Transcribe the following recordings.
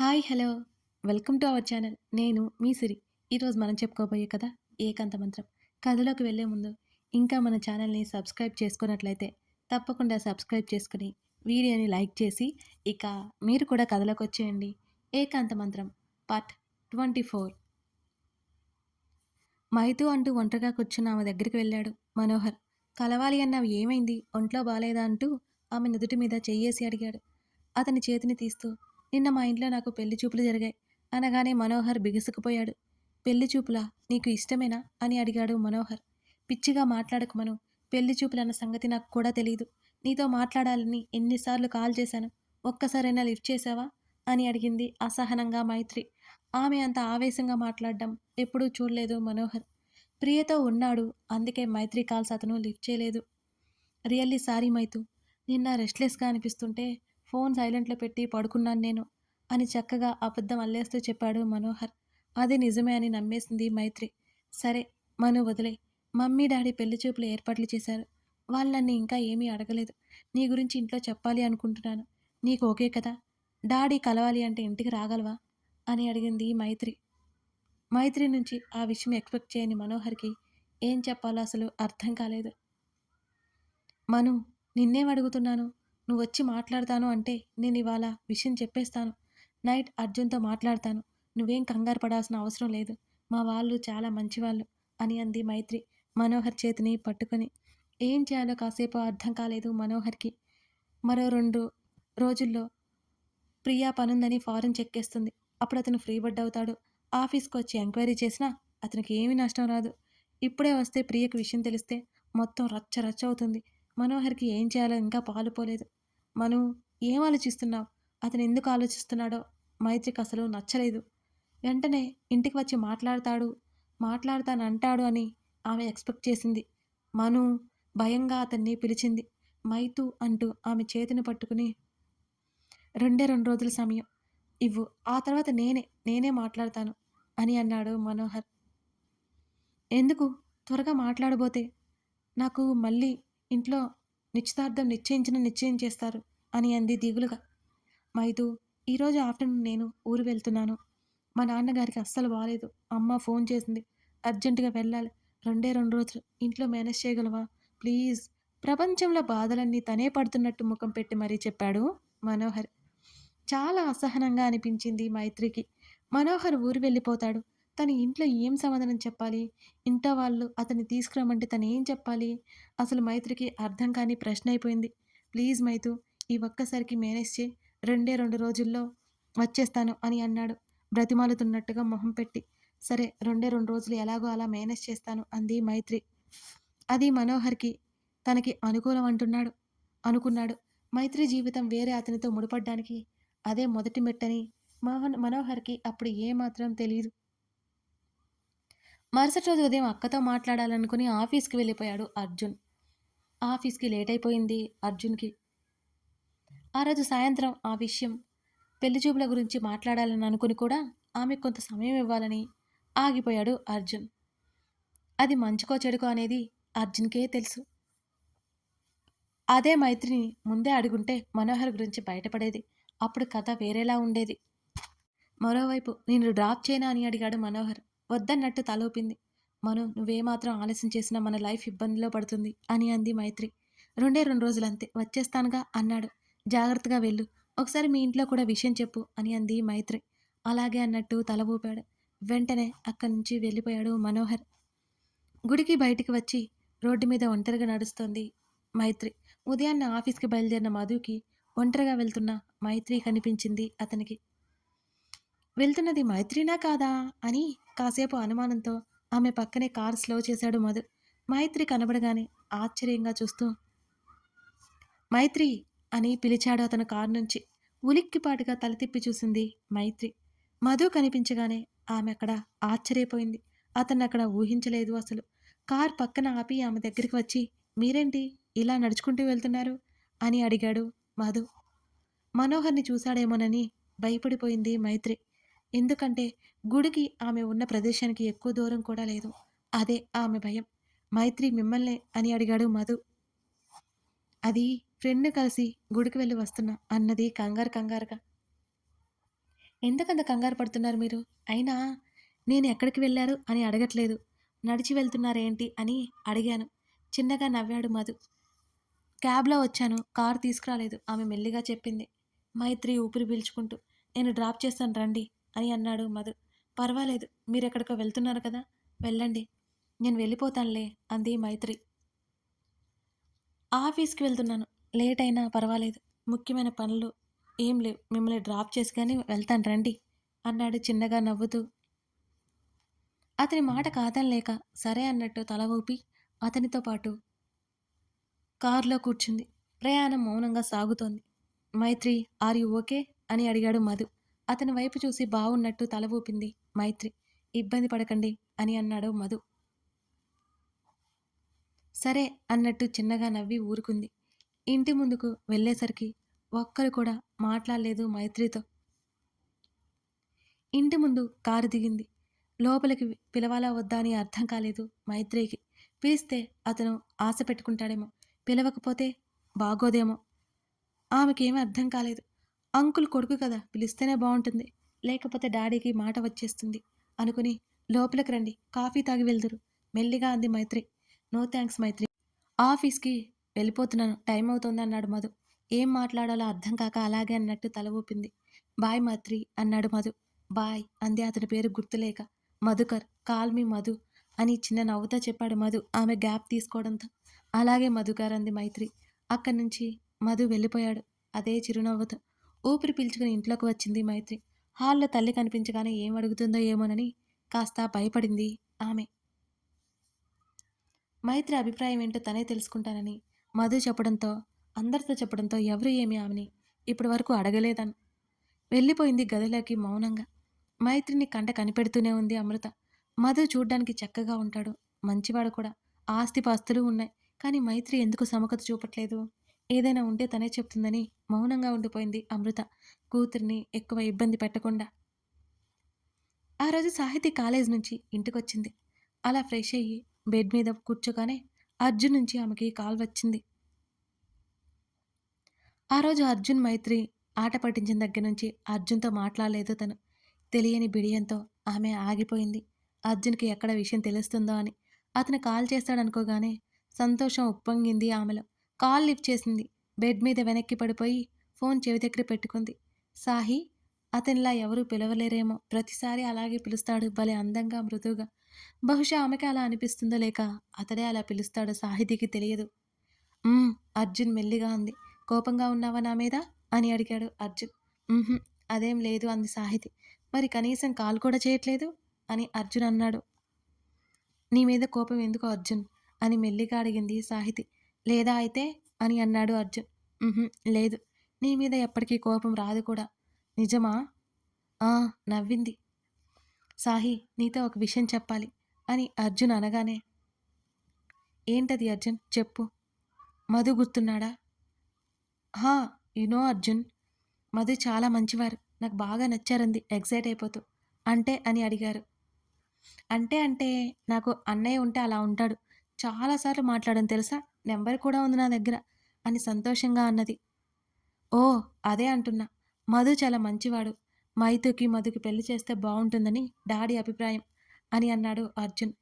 Hi! Hello! Welcome to our channel. నేను మీ సిరి. ఈరోజు మనం చెప్పుకోబోయే కథ 'ఏకాంత మంత్రం'. కథలోకి వెళ్ళే ముందు ఇంకా మన ఛానల్‌ని సబ్స్క్రైబ్ చేసుకున్నట్లయితే తప్పకుండా సబ్స్క్రైబ్ చేసుకొని, వీడియోని లైక్ చేసి, ఇక మీరు కూడా కథలోకొచ్చేయండి. 'ఏకాంత మంత్రం' పార్ట్ 24. మైతూ అంటూ ఒంటరిగా కూర్చున్న ఆమె దగ్గరికి వెళ్ళాడు మనోహర్. కలవాలి అన్నావు, ఏమైంది? ఒంట్లో బాలేదా అంటూ ఆమె నుదుటి మీద చెయ్యేసి అడిగాడు. అతని చేతిని తీస్తూ, నిన్న మా ఇంట్లో నాకు పెళ్లి చూపులు జరిగాయి అనగానే మనోహర్ బిగుసుకుపోయాడు. పెళ్లి చూపులా? నీకు ఇష్టమేనా అని అడిగాడు మనోహర్. పిచ్చిగా మాట్లాడకు మను. పెళ్లి చూపులన్న సంగతి నాకు కూడా తెలీదు. నీతో మాట్లాడాలని ఎన్నిసార్లు కాల్ చేశాను, ఒక్కసారైనా లిఫ్ట్ చేశావా అని అడిగింది అసహనంగా మైత్రి. ఆమె అంత ఆవేశంగా మాట్లాడడం ఎప్పుడూ చూడలేదు మనోహర్. ప్రియతో ఉన్నాడు, అందుకే మైత్రి కాల్స్ అతను లిఫ్ట్ చేయలేదు. Really sorry Maithu. నిన్న రెస్ట్‌లెస్‌గా అనిపిస్తుంటే ఫోన్ సైలెంట్‌లో పెట్టి పడుకున్నాను నేను అని చక్కగా అబద్ధం అల్లేస్తూ చెప్పాడు మనోహర్. అది నిజమే అని నమ్మేసింది మైత్రి. సరే మను, వదిలేయ్. మమ్మీ, డాడీ పెళ్లి చూపులు ఏర్పాట్లు చేశారు. వాళ్ళు నన్ను ఇంకా ఏమీ అడగలేదు. నీ గురించి ఇంట్లో చెప్పాలి అనుకుంటున్నాను. నీకు ఓకే కదా? డాడీ కలవాలి అంటే ఇంటికి రాగలవా అని అడిగింది మైత్రి. మైత్రి నుంచి ఆ విషయం ఎక్స్‌పెక్ట్ చేయని మనోహర్‌కి ఏం చెప్పాలో అసలు అర్థం కాలేదు. మను, నిన్నేం అడుగుతున్నాను? నువ్వొచ్చి మాట్లాడతాను అంటే నేనివాళ విషయం చెప్పేస్తాను. నైట్ అర్జున్‌తో మాట్లాడతాను. నువ్వేం కంగారు పడాల్సిన అవసరం లేదు. మా వాళ్ళు చాలా మంచివాళ్ళు అని అంది మైత్రి మనోహర్ చేతిని పట్టుకొని. ఏం చేయాలో కాసేపు అర్థం కాలేదు మనోహర్‌కి. మరో 2 రోజుల్లో ప్రియా పనుందని ఫారెన్ చెక్కేస్తుంది. అప్పుడతను ఫ్రీ బర్డ్ అవుతాడు. ఆఫీస్‌కొచ్చి ఎంక్వైరీ చేసినా అతనికి ఏమీ నష్టం రాదు. ఇప్పుడే వస్తే ప్రియకి విషయం తెలిస్తే మొత్తం రచ్చ రచ్చ అవుతుంది. మనోహర్‌కి ఏం చేయాలో ఇంకా పాలుపోలేదు. మను, ఏం ఆలోచిస్తున్నావు? అతను ఎందుకు ఆలోచిస్తున్నాడో మైత్రికసలు నచ్చలేదు. వెంటనే ఇంటికి వచ్చి మాట్లాడతానంటాడు అని ఆమె ఎక్స్‌పెక్ట్ చేసింది. మను భయంగా అతన్ని పిలిచింది. మైతూ అంటూ ఆమె చేతిని పట్టుకుని, రెండే 2 రోజుల సమయం ఇవ్వు. ఆ తర్వాత నేనే మాట్లాడతాను అని అన్నాడు మనోహర్. ఎందుకు? త్వరగా మాట్లాడబోతే నాకు మళ్ళీ ఇంట్లో నిశ్చితార్థం నిశ్చయం చేస్తారు అని అంది దిగులుగా. మైదు, ఈరోజు ఆఫ్టర్‌నూన్ నేను ఊరు వెళ్తున్నాను. మా నాన్నగారికి అస్సలు బాలేదు. అమ్మ ఫోన్ చేసింది. అర్జెంట్‌గా వెళ్ళాలి. 2 రోజులు. ఇంట్లో మేనేజ్ చేయగలవా? ప్లీజ్. ప్రపంచంలో బాధలన్నీ తనే పడుతున్నట్టు ముఖం పెట్టి మరీ చెప్పాడు మనోహర్. చాలా అసహనంగా అనిపించింది మైత్రికి. మనోహర్ ఊరు వెళ్ళిపోతాడు. తను ఇంట్లో ఏం సమాధానం చెప్పాలి? ఇంట్లో వాళ్ళు అతన్ని తీసుకురమ్మంటే తనేం చెప్పాలి? అసలు మైత్రికి అర్థం కాని ప్రశ్న అయిపోయింది. ప్లీజ్ మైతు, ఈ ఒక్కసారికి మేనేజ్ చెయి. 2 రోజుల్లో వచ్చేస్తాను అని అన్నాడు బ్రతిమాలుతున్నట్టుగా మొహం పెట్టి. సరే, 2 రోజులు ఎలాగో అలా మేనేజ్ చేస్తాను అంది మైత్రి. అది మనోహర్‌కి తనకి అనుకూలం అనుకున్నాడు. మైత్రి జీవితం వేరే అతనితో ముడిపడ్డానికి అదే మొదటి మెట్టని మనోహర్‌కి అప్పుడు ఏమాత్రం తెలీదు. మరుసటి రోజు ఉదయం అక్కతో మాట్లాడాలనుకుని ఆఫీస్‌కి వెళ్ళిపోయాడు అర్జున్. ఆఫీస్‌కి లేట్ అయిపోయింది అర్జున్‌కి. ఆ రోజు సాయంత్రం ఆ విషయం, పెళ్లి చూపుల గురించి మాట్లాడాలని అనుకుని కూడా ఆమెకు కొంత సమయం ఇవ్వాలని ఆగిపోయాడు అర్జున్. అది మంచికో చెడుకో అనేది అర్జున్‌కే తెలుసు. అదే మైత్రిని ముందే అడుగుంటే మనోహర్ గురించి బయటపడేది. అప్పుడు కథ వేరేలా ఉండేది. మరోవైపు నేను డ్రాప్ చేయనా అని అడిగాడు మనోహర్. వద్దన్నట్టు తలూపింది. మను, నువ్వేమాత్రం ఆలస్యం చేసినా మన లైఫ్ ఇబ్బందిలో పడుతుంది అని అంది మైత్రి. 2 రోజులంతే, వచ్చేస్తానుగా అన్నాడు. జాగ్రత్తగా వెళ్ళు. ఒకసారి మీ ఇంట్లో కూడా విషయం చెప్పు అని అంది మైత్రి. అలాగే అన్నట్టు తల ఊపాడు. వెంటనే అక్కడి నుంచి వెళ్ళిపోయాడు మనోహర్. గుడికి బయటికి వచ్చి రోడ్డు మీద ఒంటరిగా నడుస్తోంది మైత్రి. ఉదయాన్నే ఆఫీస్‌కి బయలుదేరిన మధుకి ఒంటరిగా వెళ్తున్న మైత్రి కనిపించింది అతనికి. వెళ్తున్నది మైత్రీనా కాదా అని కాసేపు అనుమానంతో ఆమె పక్కనే కారు స్లో చేశాడు మధు. మైత్రి కనబడగానే ఆశ్చర్యంగా చూస్తూ, మైత్రి అని పిలిచాడు అతను కారు నుంచి. ఉలిక్కిపాటుగా తల తిప్పి చూసింది మైత్రి. మధు కనిపించగానే ఆమె అక్కడ ఆశ్చర్యపోయింది. అతన్నక్కడ ఊహించలేదు అసలు. కార్ పక్కన ఆపి ఆమె దగ్గరికి వచ్చి, మీరేంటి ఇలా నడుచుకుంటూ వెళ్తున్నారు అని అడిగాడు మధు. మనోహర్‌ని చూశాడేమోనని భయపడిపోయింది మైత్రి. ఎందుకంటే గుడికి ఆమె ఉన్న ప్రదేశానికి ఎక్కువ దూరం కూడా లేదు. అదే ఆమె భయం. మైత్రి, మిమ్మల్నే అని అడిగాడు మధు. అది ఫ్రెండ్‌ని కలిసి గుడికి వెళ్ళి వస్తున్నా అన్నది కంగారుగా. ఎందుకంత కంగారు పడుతున్నారు మీరు? అయినా నేను ఎక్కడికి వెళ్లారు అని అడగట్లేదు. నడిచి వెళ్తున్నారేంటి అని అడిగాను. చిన్నగా నవ్వాడు మధు. క్యాబ్‌లో వచ్చాను. కారు తీసుకురాలేదు ఆమె మెల్లిగా చెప్పింది. మైత్రి ఊపిరి పీల్చుకుంటూ. నేను డ్రాప్ చేస్తాను రండి అని అన్నాడు మధు. పర్వాలేదు మీరెక్కడికో వెళ్తున్నారు కదా! వెళ్ళండి. నేను వెళ్ళిపోతానులే అంది మైత్రి. ఆఫీస్‌కి వెళ్తున్నాను. లేట్ అయినా పర్వాలేదు. ముఖ్యమైన పనులు ఏం లేవు. మిమ్మల్ని డ్రాప్ చేసి గాని వెళ్తాను రండి అన్నాడు చిన్నగా నవ్వుతూ. అతని మాట కాదనలేక సరే అన్నట్టు తల ఊపి అతనితో పాటు కారులో కూర్చుంది. ప్రయాణం మౌనంగా సాగుతోంది. మైత్రి ఆర్ యూ ఓకే? అని అడిగాడు మధు. అతని వైపు చూసి బావున్నట్టు తల ఊపింది మైత్రి. ఇబ్బంది పడకండి అని అన్నాడు మధు. సరే అన్నట్టు చిన్నగా నవ్వి ఊరుకుంది. ఇంటి ముందుకు వెళ్ళేసరికి ఒక్కరు కూడా మాట్లాడలేదు మైత్రితో. ఇంటి ముందు కారు దిగింది. లోపలికి పిలవాలా వద్దా అని అర్థం కాలేదు మైత్రికి. పిలిస్తే అతను ఆశ పెట్టుకుంటాడేమో. పిలవకపోతే బాగోదేమో. ఆమెకేమీ అర్థం కాలేదు. అంకుల్ కొడుకు కదా! పిలిస్తేనే బావుంటుంది. లేకపోతే డాడీకి మాట వచ్చేస్తుంది అనుకుని లోపలికి రండి. కాఫీ తాగి వెళ్దురు మెల్లిగా అంది మైత్రి. నో థాంక్స్ మైత్రి. ఆఫీస్‌కి వెళ్ళిపోతున్నాను. టైం అవుతోంది అన్నాడు మధు. ఏం మాట్లాడాలో అర్థం కాక అలాగే అన్నట్టు తల ఊపింది. బాయ్ మైత్రి అన్నాడు మధు. బాయ్ అంది అతని పేరు గుర్తులేక. మధుకర్ కాల్ మీ మధు అని చిన్న నవ్వుతో చెప్పాడు మధు ఆమె గ్యాప్ తీసుకోవడంతో. అలాగే మధుకర్ అంది మైత్రి. అక్కడి నుంచి మధు వెళ్ళిపోయాడు. అదే చిరునవ్వుతో. ఊపిరి పీల్చుకుని ఇంట్లోకి వచ్చింది మైత్రి. హాల్‌లో తల్లి కనిపించగానే ఏం అడుగుతుందో ఏమోనని కాస్త భయపడింది ఆమె. మైత్రి అభిప్రాయం ఏంటో తనే తెలుసుకుంటానని మధు చెప్పడంతో, అందరితో చెప్పడంతో ఎవరు ఏమి ఆమెని ఇప్పటి వరకు అడగలేదన్ వెళ్ళిపోయింది గదిలోకి మౌనంగా. మైత్రిని కంట కనిపెడుతూనే ఉంది అమృత. మధు చూడ్డానికి చక్కగా ఉంటాడు. మంచివాడు కూడా. ఆస్తిపాస్తులు ఉన్నాయి. కానీ మైత్రి ఎందుకు సమకత చూపట్లేదు? ఏదైనా ఉంటే తనే చెప్తుందని మౌనంగా ఉండిపోయింది అమృత. కూతురిని ఎక్కువ ఇబ్బంది పెట్టకుండా. ఆ రోజు సాహితి కాలేజ్ నుంచి ఇంటికొచ్చింది. అలా ఫ్రెష్ అయ్యి బెడ్ మీద కూర్చోగానే అర్జున్ నుంచి ఆమెకి కాల్ వచ్చింది. ఆ రోజు అర్జున్ మైత్రి ఆట పట్టించిన దగ్గర నుంచి అర్జున్‌తో మాట్లాడలేదు తను. తెలియని బిడియంతో ఆమె ఆగిపోయింది. అర్జున్‌కి ఎక్కడ విషయం తెలుస్తుందో అని. అతను కాల్ చేస్తాడనుకోగానే సంతోషం ఉప్పొంగింది ఆమెలో. కాల్ లిఫ్ట్ చేసింది. బెడ్ మీద వెనక్కి పడిపోయి ఫోన్ చెవి దగ్గర పెట్టుకుంది. సాహి అతనిలా ఎవరూ పిలవలేరేమో. ప్రతిసారి అలాగే పిలుస్తాడు భలే అందంగా, మృదువుగా. బహుశా ఆమెకే అలా అనిపిస్తుందో లేక అతడే అలా పిలుస్తాడో సాహితీకి తెలియదు. హ్మ్. అర్జున్ మెల్లిగా అంది. కోపంగా ఉన్నావా నా మీద? అని అడిగాడు అర్జున్. హుహు. అదేం లేదు అంది సాహితి. మరి కనీసం కాల్ కూడా చేయట్లేదు? అని అర్జున్ అన్నాడు. నీ మీద కోపం ఎందుకు అర్జున్? అని మెల్లిగా అడిగింది సాహితి. లేదా అయితే? అని అన్నాడు అర్జున్. హుహు. లేదు. నీ మీద ఎప్పటికీ కోపం రాదు కూడా. నిజమా? ఆ! నవ్వింది. సాహి నీతో ఒక విషయం చెప్పాలి అని అర్జున్ అనగానే ఏంటది అర్జున్? చెప్పు. మధు గుర్తున్నాడా? హా! You know Arjun. మధు చాలా మంచివారు. నాకు బాగా నచ్చారంది ఎక్సైట్ అయిపోతూ. అంటే అని అడిగారు. అంటే నాకు అన్నయ్య ఉంటే అలా ఉంటాడు. చాలా సార్లు మాట్లాడాను తెలుసా? నంబర్ కూడా ఉంది నా దగ్గర అని సంతోషంగా అన్నది. ఓహ్! అదే అంటున్నా. మధు చాలా మంచివాడు. మైతుకి, మధుకి పెళ్లి చేస్తే బావుంటుందని డాడీ అభిప్రాయం అని అన్నాడు అర్జున్.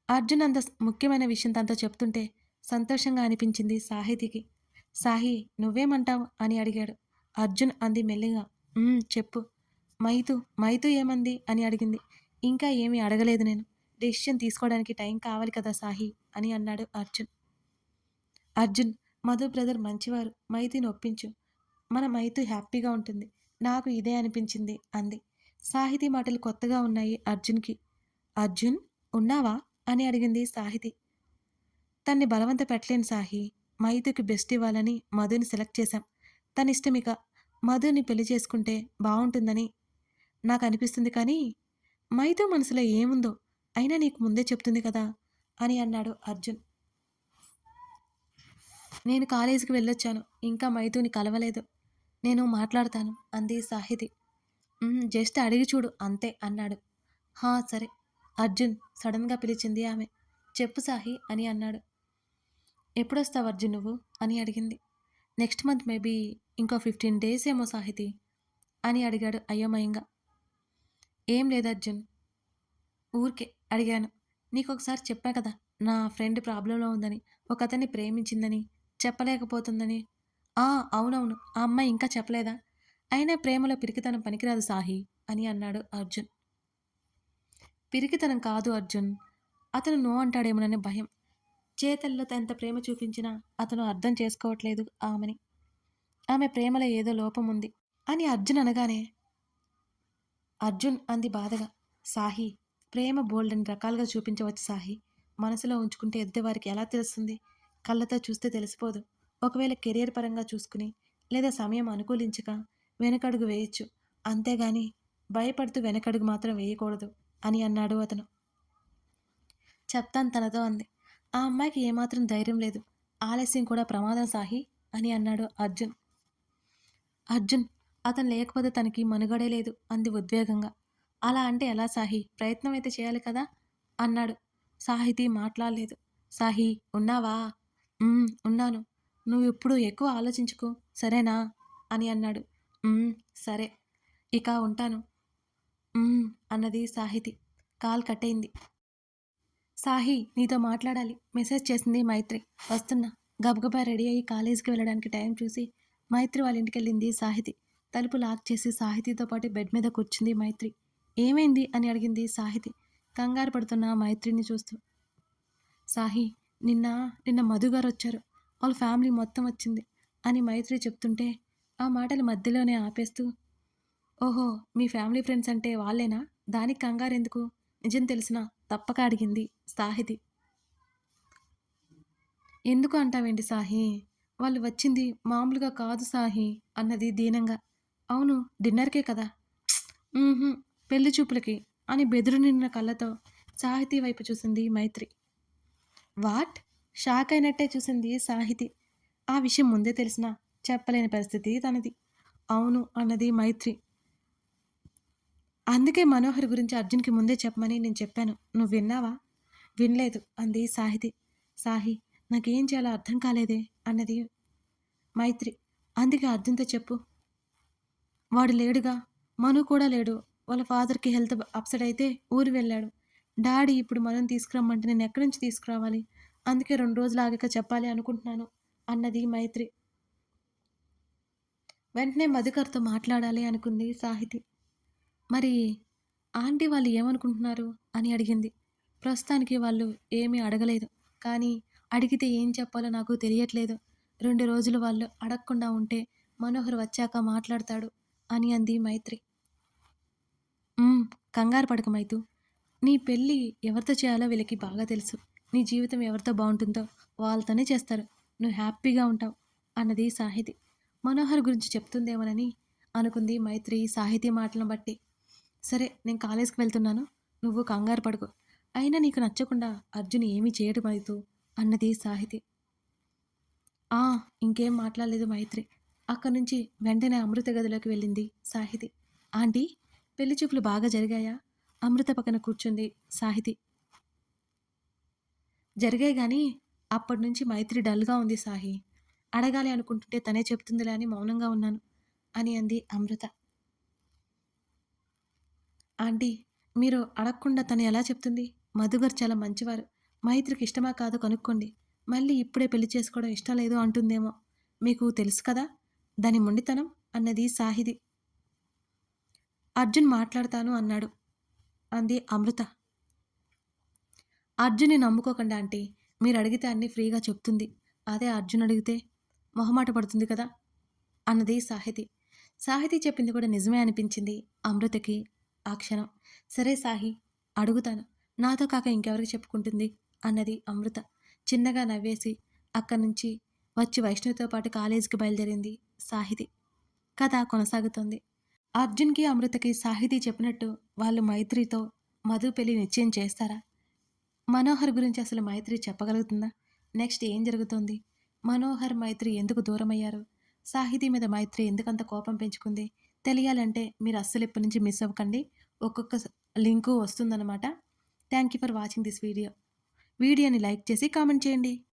అర్జున్ అంత ముఖ్యమైన విషయం తనతో చెప్తుంటే సంతోషంగా అనిపించింది సాహితికి. సాహి నువ్వేమంటావు అని అడిగాడు. అర్జున్ అంది మెల్లిగా. చెప్పు. మైతు మైతు ఏమంది అని అడిగింది. ఇంకా ఏమీ అడగలేదు నేను. డెసిషన్ తీసుకోవడానికి టైం కావాలి కదా సాహి అని అన్నాడు అర్జున్. అర్జున్ మధు బ్రదర్ మంచివారు. మైతుని ఒప్పించు. మన మైతు హ్యాపీగా ఉంటుంది. నాకు ఇదే అనిపించింది అంది. సాహితీ మాటలు కొత్తగా ఉన్నాయి అర్జున్‌కి. అర్జున్ ఉన్నావా? అని అడిగింది సాహితి. తన్ని బలవంత పెట్టలేను సాహి. మైతుకి బెస్ట్ ఇవ్వాలని మధుని సెలెక్ట్ చేశాం. తనిష్టమిక. మధుని పెళ్లి చేసుకుంటే బావుంటుందని నాకనిపిస్తుంది కానీ, మైతు మనసులో ఏముందో అయినా నీకు ముందే చెప్తుంది కదా! అని అన్నాడు అర్జున్. నేను కాలేజీకి వెళ్ళొచ్చాను. ఇంకా మైతుని కలవలేదు. నేను మాట్లాడతాను అంది సాహితి. జస్ట్ అడిగి చూడు అంతే అన్నాడు. హా! సరే. అర్జున్ సడన్‌గా పిలిచింది ఆమె. చెప్పు సాహి అని అన్నాడు. ఎప్పుడొస్తావు అర్జున్ నువ్వు? అని అడిగింది. నెక్స్ట్ మంత్ మేబీ ఇంకో 15 డేస్ ఏమో సాహితి అని అడిగాడు అయోమయంగా. ఏం లేదు అర్జున్. ఊరికే అడిగాను. నీకొకసారి చెప్పా కదా! నా ఫ్రెండ్ ప్రాబ్లమ్‌లో ఉందని. ఒకతన్ని ప్రేమించిందని. చెప్పలేకపోతుందని. ఆ! అవునవును. ఆ అమ్మాయి ఇంకా చెప్పలేదా? అయినా ప్రేమలో పిరికితనం పనికిరాదు సాహీ అని అన్నాడు అర్జున్. పిరికితనం కాదు అర్జున్. అతను నో అంటాడేమోననే భయం. చేతల్లో ఎంత ప్రేమ చూపించినా అతను అర్థం చేసుకోవట్లేదు ఆమెని. ఆమె ప్రేమలో ఏదో లోపముంది అని అర్జున్ అనగానే, అర్జున్ అంది బాధగా. సాహీ, ప్రేమ బోల్డన్ని రకాలుగా చూపించవచ్చు సాహీ. మనసులో ఉంచుకుంటే ఎదుటివారికి ఎలా తెలుస్తుంది? కళ్ళతో చూస్తే తెలిసిపోదు. ఒకవేళ కెరియర్ పరంగా చూసుకుని, లేదా సమయం అనుకూలించక వెనకడుగు వేయొచ్చు. అంతేగాని భయపడుతూ వెనకడుగు మాత్రం వేయకూడదు అని అన్నాడు అతను. చెప్తాను తనతో అంది. ఆ అమ్మాయికి ఏమాత్రం ధైర్యం లేదు. ఆలస్యం కూడా ప్రమాదం సాహీ అని అన్నాడు అర్జున్. అర్జున్, అతను లేకపోతే తనకి మనుగడే లేదు అంది ఉద్వేగంగా. అలా అంటే ఎలా సాహీ? ప్రయత్నం అయితే చేయాలి కదా అన్నాడు. సాహితీ మాట్లాడలేదు. సాహీ, ఉన్నావా? ఉన్నాను. నువ్విప్పుడు ఎక్కువ ఆలోచించుకో, సరేనా అని అన్నాడు. "ఉమ్, సరే. ఇక ఉంటాను." అన్నది సాహితి. కాల్ కట్టయింది. సాహీ, నీతో మాట్లాడాలి మెసేజ్ చేసింది మైత్రి. వస్తున్నా. గబగబా రెడీ అయ్యి కాలేజీకి వెళ్ళడానికి టైం చూసి మైత్రి వాళ్ళ ఇంటికెళ్ళింది సాహితి. తలుపు లాక్ చేసి సాహితితో పాటు బెడ్ మీద కూర్చుంది మైత్రి. ఏమైంది అని అడిగింది సాహితి కంగారు పడుతున్న మైత్రిని చూస్తూ. సాహి, నిన్న నిన్న మధు గారు వచ్చారు. వాళ్ళ ఫ్యామిలీ మొత్తం వచ్చింది అని మైత్రి చెప్తుంటే ఆ మాటలు మధ్యలోనే ఆపేస్తూ, ఓహో, మీ ఫ్యామిలీ ఫ్రెండ్స్ అంటే వాళ్ళేనా? దానికి కంగారెందుకు? నిజం తెలిసినా తప్పక అడిగింది సాహితి. ఎందుకు అంటావేంటి సాహి? వాళ్ళు వచ్చింది మామూలుగా కాదు సాహి అన్నది దీనంగా. అవును, డిన్నర్‌కే కదా! హుహు. పెళ్లి చూపులకి అని బెదురు నిండిన కళ్ళతో సాహితీ వైపు చూసింది మైత్రి. వాట్? షాక్ అయినట్టే చూసింది సాహితి. ఆ విషయం ముందే తెలిసినా చెప్పలేని పరిస్థితి తనది. అవును అన్నది మైత్రి. అందుకే మనోహర్ గురించి అర్జున్‌కి ముందే చెప్పమని నేను చెప్పాను. నువ్వు విన్నావా? వినలేదు అంది సాహితి. సాహి, నాకేం చేయాలో అర్థం కాలేదే అన్నది మైత్రి. అందుకే అర్జున్‌తో చెప్పు. వాడు లేడుగా. మను కూడా లేడు. వాళ్ళ ఫాదర్‌కి హెల్త్ అప్సెట్ అయితే ఊరు వెళ్ళాడు. డాడీ ఇప్పుడు మనుని తీసుకురమ్మంటే నేను ఎక్కడి నుంచి తీసుకురావాలి? అందుకే 2 రోజులు ఆగాక చెప్పాలి అనుకుంటున్నాను అన్నది మైత్రి. వెంటనే మధుకర్‌తో మాట్లాడాలి అనుకుంది సాహితి. మరి ఆంటీ వాళ్ళు ఏమనుకుంటున్నారు అని అడిగింది. ప్రస్తుతానికి వాళ్ళు ఏమీ అడగలేదు. కానీ అడిగితే ఏం చెప్పాలో నాకు తెలియట్లేదు. 2 రోజులు వాళ్ళు అడగకుండా ఉంటే మనోహర్ వచ్చాక మాట్లాడతాడు అని అంది మైత్రి. హ్మ్. కంగారు పడకు మైతు. నీ పెళ్లి ఎవరితో చేయాలో వీళ్ళకి బాగా తెలుసు. నీ జీవితం ఎవరితో బావుంటుందో వాళ్ళతోనే చేస్తారు. నువ్వు హ్యాపీగా ఉంటావు అన్నది సాహితి. మనోహర్ గురించి చెప్తుందేమోనని అనుకుంది మైత్రి సాహితీ మాటలను బట్టి. సరే, నేను కాలేజ్‌కి వెళ్తున్నాను. నువ్వు కంగారు పడకు. అయినా నీకు నచ్చకుండా అర్జున్ ఏమీ చేయడు మైతు అన్నది సాహితి. ఆ! ఇంకేం మాట్లాడలేదు మైత్రి. అక్కడి నుంచి వెంటనే అమృత గదిలోకి వెళ్ళింది సాహితి. ఆంటీ, పెళ్లి చూపులు బాగా జరిగాయా? అమృత పక్కన కూర్చుంది సాహితి. జరిగాయి గానీ, అప్పటినుంచి మైత్రి డల్‌గా ఉంది సాహి. అడగాలి అనుకుంటుంటే తనే చెప్తుందిలే అని మౌనంగా ఉన్నాను అని అంది అమృత. ఆంటీ, మీరు అడగకుండా తను ఎలా చెప్తుంది? మధుగారు చాలా మంచివారు. మైత్రికి ఇష్టమా కాదో కనుక్కోండి. మళ్ళీ ఇప్పుడే పెళ్లి చేసుకోవడం ఇష్టం లేదు అంటుందేమో. మీకు తెలుసు కదా దాని మొండితనం అన్నది సాహిది. అర్జున్ మాట్లాడతాను అన్నాడు అంది అమృత. అర్జున్ని నమ్ముకోకండి ఆంటీ. మీరు అడిగితే అన్నీ ఫ్రీగా చెప్తుంది. అదే అర్జున్ అడిగితే మొహమాట పడుతుంది కదా అన్నది సాహితి. సాహితి చెప్పింది కూడా నిజమే అనిపించింది అమృతకి ఆ క్షణం. సరే సాహి, అడుగుతాను. నాతో కాక ఇంకెవరికి చెప్పుకుంటుంది అన్నది అమృత. చిన్నగా నవ్వేసి అక్కడి నుంచి వచ్చి వైష్ణవితో పాటు కాలేజీకి బయలుదేరింది సాహితి. కథ కొనసాగుతోంది. అర్జున్‌కి, అమృతకి సాహితీ చెప్పినట్టు వాళ్ళు మైత్రితో మధు పెళ్లి నిశ్చయం చేస్తారా? మనోహర్ గురించి అసలు మైత్రి చెప్పగలుగుతుందా? నెక్స్ట్ ఏం జరుగుతోంది? మనోహర్, మైత్రి ఎందుకు దూరమయ్యారు? సాహితీ మీద మైత్రి ఎందుకంత కోపం పెంచుకుంది? తెలియాలంటే మీరు అస్సలు ఇప్పటి నుంచి మిస్ అవ్వకండి. ఒక్కొక్క లింకు వస్తుందన్నమాట. Thank you for watching this video. వీడియోని లైక్ చేసి కామెంట్ చేయండి.